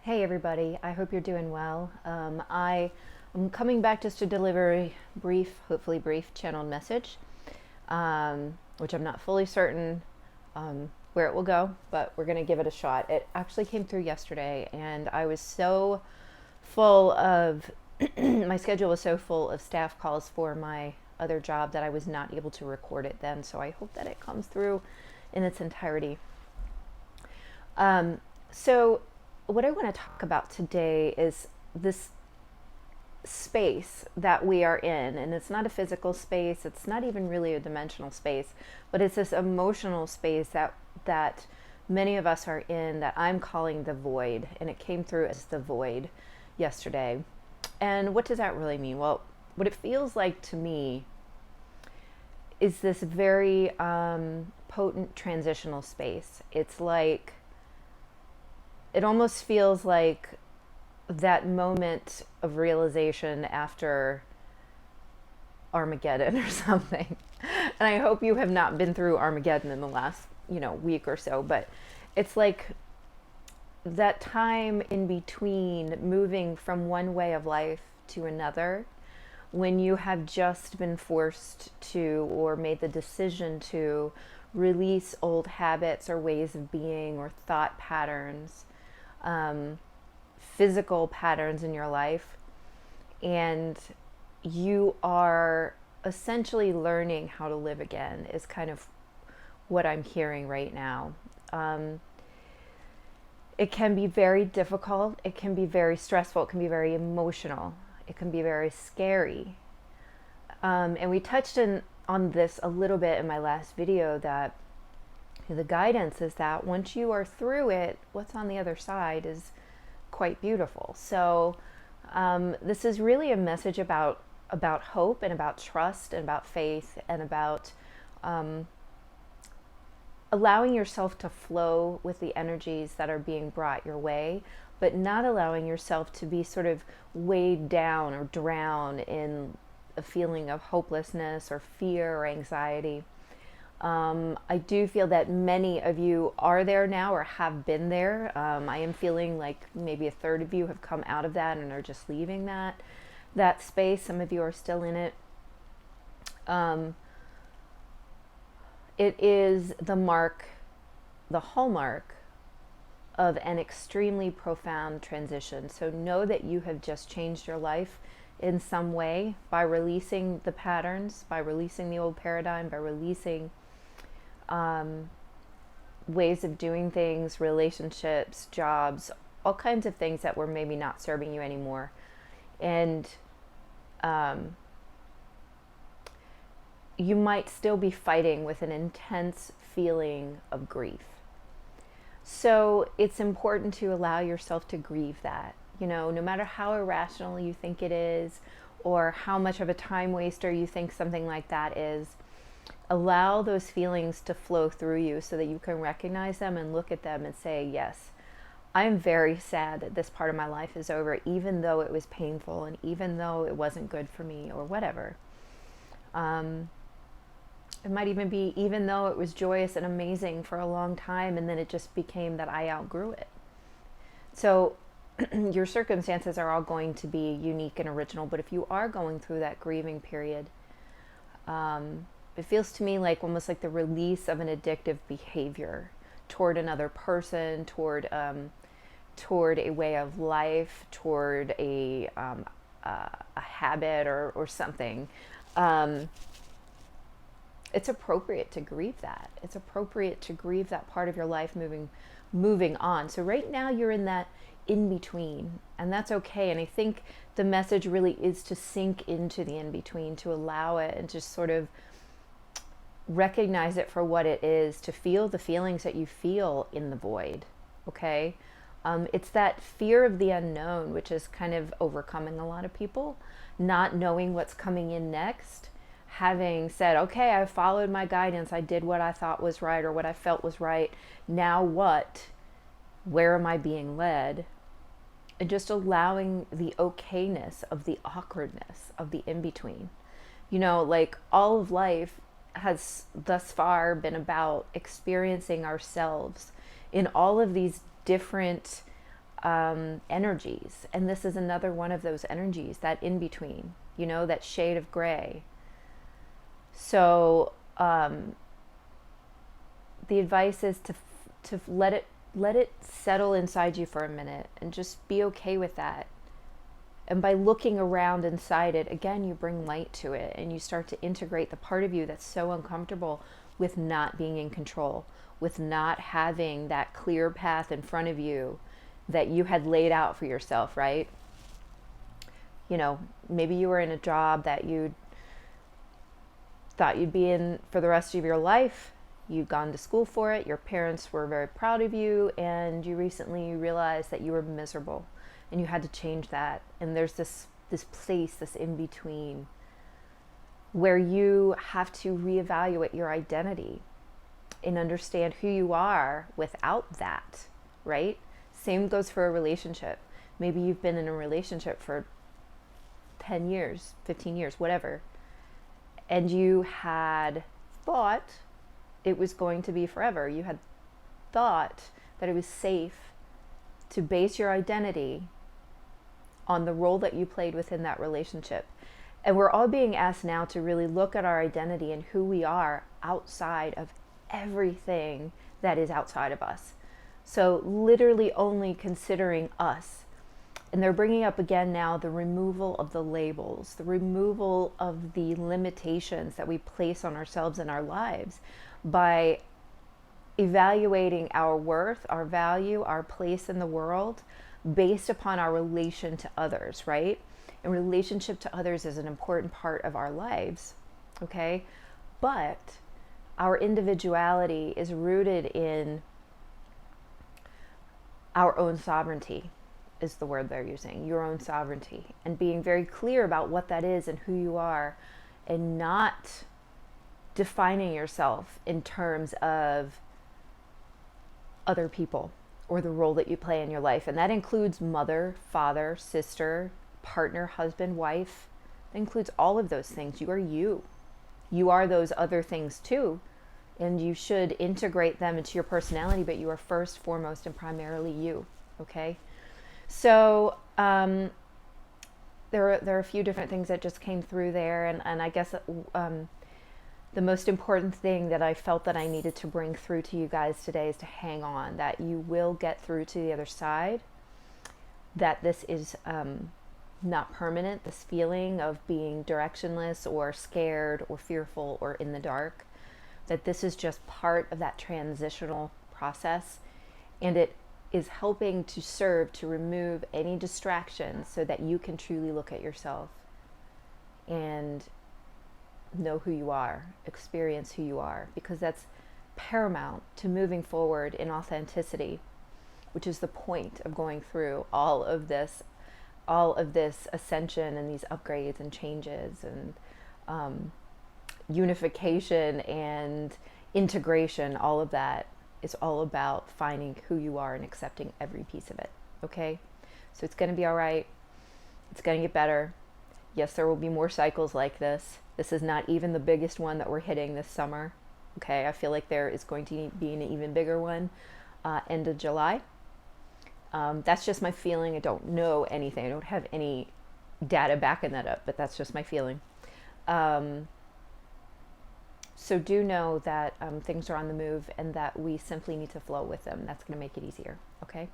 Hey everybody, I hope you're doing well. I am coming back just to deliver a brief, hopefully brief, channeled message, which I'm not fully certain where it will go, but we're going to give it a shot. It actually came through yesterday, and I was so full of, my schedule was so full of staff calls for my other job that I was not able to record it then, so I hope that it comes through in its entirety. So what I want to talk about today is this space that we are in, and it's not a physical space, it's not even really a dimensional space, but it's this emotional space that many of us are in, that I'm calling the void, and it came through as the void yesterday. And what does that really mean? Well, what it feels like to me is this very potent transitional space. It's like, it almost feels like that moment of realization after Armageddon or something. And I hope you have not been through Armageddon in the last, week or so, but it's like that time in between moving from one way of life to another, when you have just been forced to, or made the decision to, release old habits or ways of being or thought patterns, physical patterns in your life, and you are essentially learning how to live again, is kind of what I'm hearing right now. It can be very difficult, it can be very stressful, it can be very emotional, it can be very scary. And we touched on this a little bit in my last video, that the guidance is that once you are through it, what's on the other side is quite beautiful. So this is really a message about hope, and about trust, and about faith, and about allowing yourself to flow with the energies that are being brought your way, but not allowing yourself to be sort of weighed down or drown in a feeling of hopelessness or fear or anxiety. I do feel that many of you are there now, or have been there. I am feeling like maybe a third of you have come out of that and are just leaving that space. Some of you are still in it. It is the hallmark of an extremely profound transition. So know that you have just changed your life in some way by releasing the patterns, by releasing the old paradigm, by releasing ways of doing things, relationships, jobs, all kinds of things that were maybe not serving you anymore. And you might still be fighting with an intense feeling of grief. So it's important to allow yourself to grieve that. No matter how irrational you think it is, or how much of a time waster you think something like that is, allow those feelings to flow through you so that you can recognize them and look at them and say, yes, I'm very sad that this part of my life is over, even though it was painful, and even though it wasn't good for me, or whatever. It might even be even though it was joyous and amazing for a long time, and then it just became that I outgrew it. So your circumstances are all going to be unique and original, but if you are going through that grieving period, it feels to me like almost like the release of an addictive behavior toward another person, toward a way of life, toward a habit or something. It's appropriate to grieve that. It's appropriate to grieve that part of your life moving on. So right now you're in that in between, and that's okay. And I think the message really is to sink into the in between, to allow it and just sort of recognize it for what it is, to feel the feelings that you feel in the void. Okay. It's that fear of the unknown, which is kind of overcoming a lot of people, not knowing what's coming in next. Having said, okay, I followed my guidance, I did what I thought was right, or what I felt was right. Now what? Where am I being led? And just allowing the okayness of the awkwardness of the in-between. Like all of life has thus far been about experiencing ourselves in all of these different energies. And this is another one of those energies, that in between, you know, that shade of gray. So the advice is to let it settle inside you for a minute and just be okay with that. And by looking around inside it, again, you bring light to it and you start to integrate the part of you that's so uncomfortable with not being in control, with not having that clear path in front of you that you had laid out for yourself, right? You know, maybe you were in a job that you thought you'd be in for the rest of your life. You'd gone to school for it. Your parents were very proud of you, and you recently realized that you were miserable and you had to change that. And there's this place, this in between, where you have to reevaluate your identity and understand who you are without that, right? Same goes for a relationship. Maybe you've been in a relationship for 10 years, 15 years, whatever, and you had thought it was going to be forever. You had thought that it was safe to base your identity on the role that you played within that relationship. And we're all being asked now to really look at our identity and who we are outside of everything that is outside of us. So literally only considering us. And they're bringing up again now the removal of the labels, the removal of the limitations that we place on ourselves and our lives by evaluating our worth, our value, our place in the world based upon our relation to others, right? And relationship to others is an important part of our lives, okay? But our individuality is rooted in our own sovereignty, is the word they're using, your own sovereignty, and being very clear about what that is and who you are, and not defining yourself in terms of other people or the role that you play in your life. And that includes mother, father, sister, partner, husband, wife. That includes all of those things. You are you. You are those other things too. And you should integrate them into your personality, but you are first, foremost, and primarily you. Okay? So there are a few different things that just came through there. And I guess the most important thing that I felt that I needed to bring through to you guys today is to hang on, that you will get through to the other side, that this is not permanent, this feeling of being directionless or scared or fearful or in the dark, that this is just part of that transitional process, and it is helping to serve to remove any distractions so that you can truly look at yourself and know who you are, experience who you are, because that's paramount to moving forward in authenticity, which is the point of going through all of this ascension and these upgrades and changes and unification and integration. All of that is all about finding who you are and accepting every piece of it. Okay? So it's going to be all right. It's going to get better. Yes, there will be more cycles like this. This is not even the biggest one that we're hitting this summer. Okay, I feel like there is going to be an even bigger one end of July. That's just my feeling. I don't know anything. I don't have any data backing that up, but that's just my feeling. So do know that things are on the move and that we simply need to flow with them. That's going to make it easier. Okay?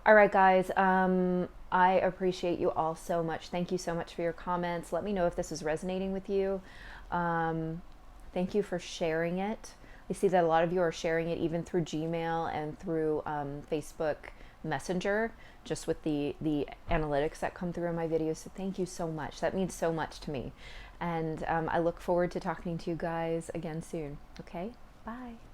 All right, guys. I appreciate you all so much. Thank you so much for your comments. Let me know if this is resonating with you. Thank you for sharing it. I see that a lot of you are sharing it even through Gmail and through Facebook Messenger, just with the analytics that come through in my videos. So thank you so much. That means so much to me. And I look forward to talking to you guys again soon. Okay? Bye.